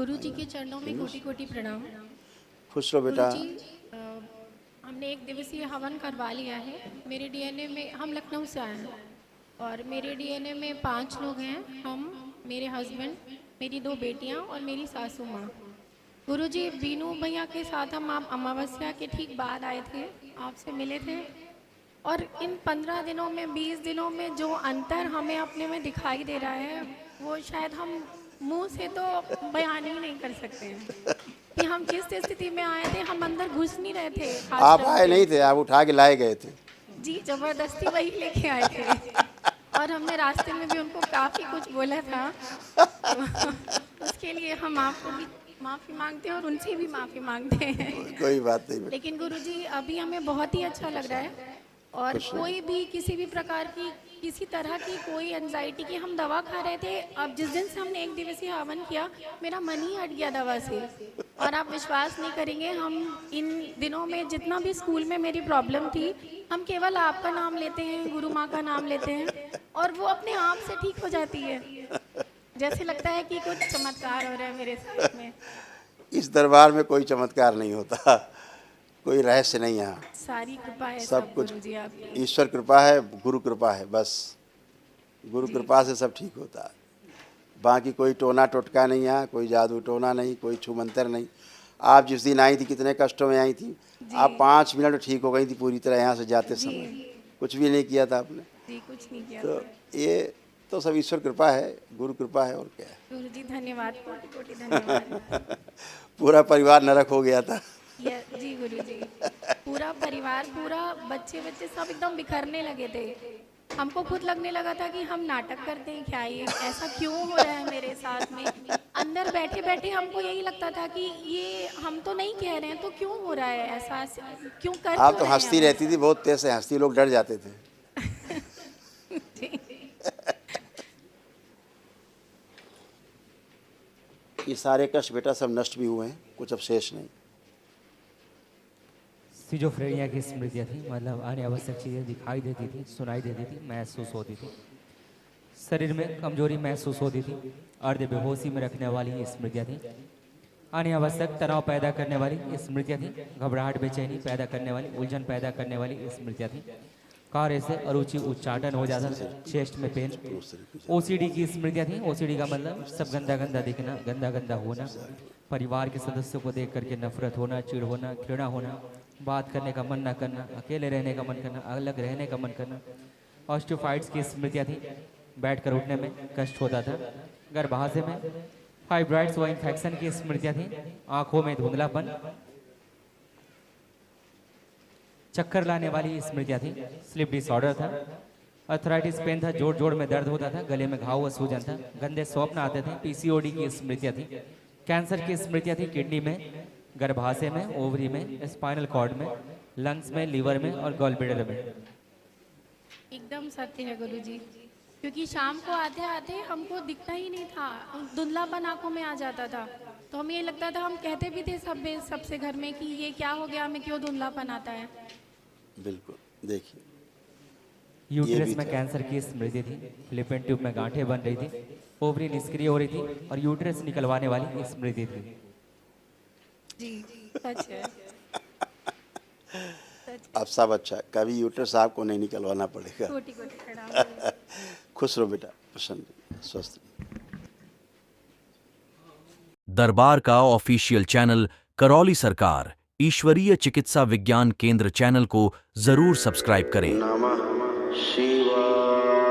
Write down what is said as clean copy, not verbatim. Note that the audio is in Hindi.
गुरु जी के चरणों में कोटि कोटि प्रणाम। खुश रहो बेटा। गुरु जी, हमने 1 दिवसीय हवन करवा लिया है। मेरे डीएनए में, हम लखनऊ से आए हैं और मेरे डीएनए में 5 लोग हैं। हम, मेरे हस्बैंड, मेरी 2 बेटियां और मेरी सासू माँ। गुरु जी, बीनू भैया के साथ हम आप अमावस्या के ठीक बाद आए थे, आपसे मिले थे और इन 15 दिनों में, 20 दिनों में जो अंतर हमें अपने में दिखाई दे रहा है, वो शायद हम मुंह से तो बयान ही नहीं कर सकते हैं कि हम जिस स्थिति में आए थे, हम अंदर घुस नहीं रहे थे। आप आश्रम आए के। नहीं थे, आप उठा के लाए गए थे। जी, जबरदस्ती वही लेके आए थे और हमने रास्ते में भी उनको काफ़ी कुछ बोला था। उसके लिए हम आपको भी माफ़ी मांगते हैं और उनसे भी माफ़ी मांगते हैं। कोई बात नहीं बेटा। लेकिन गुरुजी, अभी हमें बहुत ही अच्छा लग रहा है और कोई भी किसी भी प्रकार की, किसी तरह की कोई एंजाइटी की हम दवा खा रहे थे। अब जिस दिन से हमने 1 दिवसीय हवन किया, मेरा मन ही हट गया दवा से। और आप विश्वास नहीं करेंगे, हम इन दिनों में जितना भी स्कूल में मेरी प्रॉब्लम थी, हम केवल आपका नाम लेते हैं, गुरु माँ का नाम लेते हैं और वो अपने आप से ठीक हो जाती है। जैसे लगता है कि कुछ चमत्कार हो रहा है मेरे साथ में। इस दरबार में कोई चमत्कार नहीं होता, कोई रहस्य नहीं। यहाँ सारी कृपा है सब कुछ गुरुजी आपकी। ईश्वर कृपा है, गुरु कृपा है, बस गुरु कृपा से सब ठीक होता है। बाकी कोई टोना टोटका नहीं, यहाँ कोई जादू टोना नहीं, कोई छू मंतर नहीं। आप जिस दिन आई थी, कितने कष्टों में आई थी, आप 5 मिनट में ठीक हो गई थी पूरी तरह। यहाँ से जाते समय कुछ भी नहीं किया था आपने। जी, कुछ नहीं किया तो था। ये तो सब ईश्वर कृपा है, गुरु कृपा है, और क्या है। गुरुजी धन्यवाद, कोटि कोटि धन्यवाद। पूरा परिवार नरक हो गया था। जी गुरुजी, पूरा परिवार, पूरा बच्चे बच्चे सब एकदम बिखरने लगे थे। हमको खुद लगने लगा था कि हम नाटक करते हैं क्या, ये ऐसा क्यों हो रहा है मेरे साथ में। अंदर बैठे बैठे हमको यही लगता था कि ये हम तो नहीं कह रहे हैं, तो क्यों हो रहा है ऐसा, क्यों कर आप क्यों तो रहे हैं हंसती हम? रहती थी, बहुत तेज से हंसती, लोग डर जाते थे। जी। ये सारे कष्ट बेटा सब नष्ट भी हुए हैं, कुछ अब शेष नहीं। सिजोफ्रेनिया की स्मृतियाँ थी, मतलब आने आवश्यक चीज़ें दिखाई देती थी, सुनाई देती थी, महसूस होती थी। शरीर में कमजोरी महसूस होती थी, अर्ध बेहोशी में रखने वाली स्मृतियाँ थी। आने आवश्यक तनाव पैदा करने वाली स्मृतियाँ थी। घबराहट, बेचैनी पैदा करने वाली, उलझन पैदा करने वाली स्मृतियाँ थी। कार्य से अरुचि, उच्चाटन हो जाता था, चेस्ट में पेन। ओसीडी की स्मृतियाँ थी। ओसीडी का मतलब सब गंदा गंदा दिखना, गंदा गंदा होना, परिवार के सदस्यों को देख करके नफरत होना, चिढ़ होना, घृणा होना, बात करने का मन न करना, अकेले रहने का मन करना, अलग रहने का मन करना। ऑस्टियोफाइट्स की स्मृतियाँ थी। बैठकर उठने में कष्ट होता था। गर्भाशय में फाइब्राइड्स व इन्फेक्शन की स्मृतियाँ थी। आंखों में धुंधलापन, चक्कर लाने वाली स्मृतियाँ थी। स्लीप डिसऑर्डर था। अर्थराइटिस पेन था, जोड़ जोड़ में दर्द होता था, गले में घाव व सूजन था, गंदे स्वप्न आते थे। पीसीओडी की स्मृतियाँ थी। कैंसर की स्मृतियाँ थी। किडनी में, गर्भाशय में, ओवरी में, स्पाइनल कॉर्ड में, लंग्स में, लीवर में और गॉलब्लैडर में। एकदम सत्य है गुरुजी, क्योंकि शाम को आते आते हमको दिखता ही नहीं था, धुंधलापन आंखों में आ जाता था। तो हमें ये लगता था, हम कहते भी थे सबसे घर में कि ये क्या हो गया, हमें क्यों धुंधलापन आता है। बिल्कुल, देखिए यूट्रस में कैंसर की स्मृति थी। फिलिपिन ट्यूब में गांठें बन रही थी, ओवरी निष्क्रिय हो रही थी और यूट्रस निकलवाने वाली स्मृति थी। जी, सच है। अब सब अच्छा, कभी यूट्रस आपको नहीं निकलवाना पड़ेगा। कोटि कोटि प्रणाम। खुश रहो बेटा, प्रसन्न रहिए, स्वस्थ रहिए। दरबार का ऑफिशियल चैनल करौली सरकार ईश्वरीय चिकित्सा विज्ञान केंद्र चैनल को जरूर सब्सक्राइब करें। नमः शिवाय।